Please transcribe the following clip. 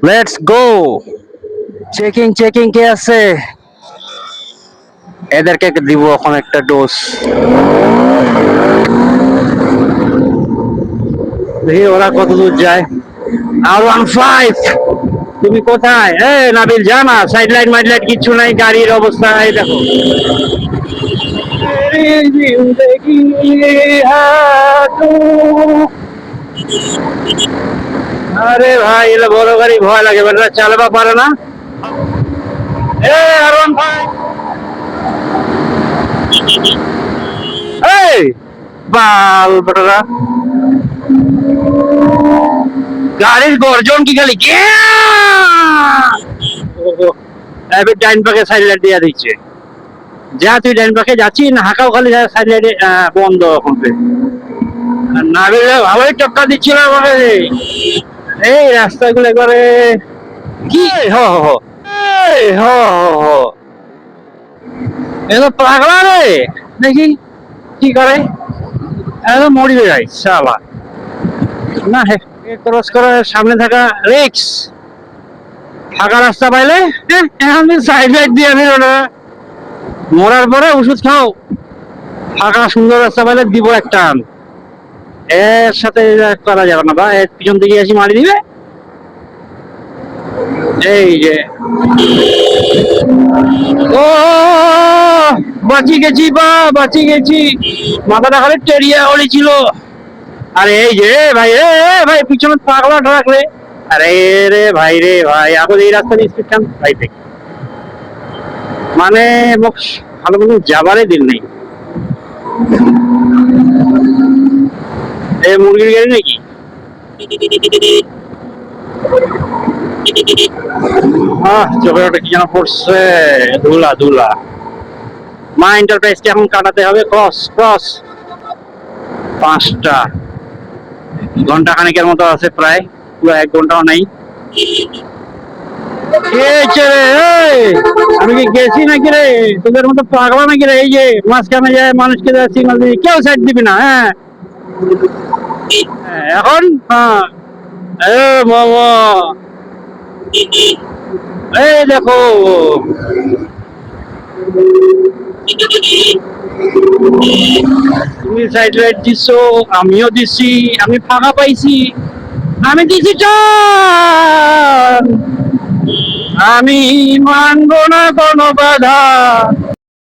Let's go. Checking checking কে আছে? এদেরকে দিব এখন একটা ডোজ। দেখি ওরা কত দূর যায়। R15, তুমি কোথায়? নাবিল জানা, সাইড লাইট মাইড লাইট কিচ্ছু নাই, গাড়ির অবস্থা এই দেখো। আরে ভাই, এলে বড় গাড়ি ভয় লাগে, বেটা চালাবা পারে না। R15, এই বাল বেটারা, গাড়ির গর্জন কি খালি ডাইন পাকে সাইড লাইট দিয়ে দিচ্ছে। যা তুই ডাইন পাকে যাচ্ছি না, হাঁকাও খালি সাইড লাইটে বন্ধ এখন। না ভালোই টক্কা দিচ্ছিল আমাকে। এই রাস্তাগুলো একবারে কি হ হ হ, এই হ হ হ, এগুলো পাগলা রে। দেখি কি করে, একদম মরিবে যায় শালা। না হে, ক্রস করার সামনে থাকা রিক্স। ফাঁকা রাস্তা পাইলে এখন সাইড লাইট দিয়ে আমি মরার পরে ওষুধ খাও। ফাঁকা সুন্দর রাস্তা পাইলে দিব একটা। এর সাথে করা যাবে না, বা এর পিছন থেকে আসি মারি দিবে। এই যে ও বাঁচি গেছি, বা বাঁচি গেছি, মাথাটা খালি টেরিয়া ছিল। আরে এই যে ভাই, ভাই পিছনে পাগলা রাখলে। আরে রে ভাই, রে ভাই, এখন এই রাস্তা দিয়ে স্পিড কেন ভাই দেখ, মানে ভালো মতো যাবারে দিন নেই। এই মুরগির গাড়ি নাকি? চোখের ওটা কি যেন পড়ছে, ধুলা ধুলা। মা এন্টারপ্রাইজকে এখন কাটাতে হবে ক্রস ক্রস। 5টা ঘন্টা খানিকের মতো আছে, প্রায় পুরো 1 ঘন্টাও নাই। আমি কি গেছি নাকি রে, তোদের মতো পাগলা নাকি রে? এই যে মাঝখানে যায় মানুষকে সিগন্যাল দিবি, কেউ সাইড দিবি না। এখন মামা, এই দেখো, তুমি সাইড লাইট দিছো, আমিও দিছি, আমি ফাঁকা পাইছি, আমি দিছি টান। আমি মানবো না কোনো বাধা,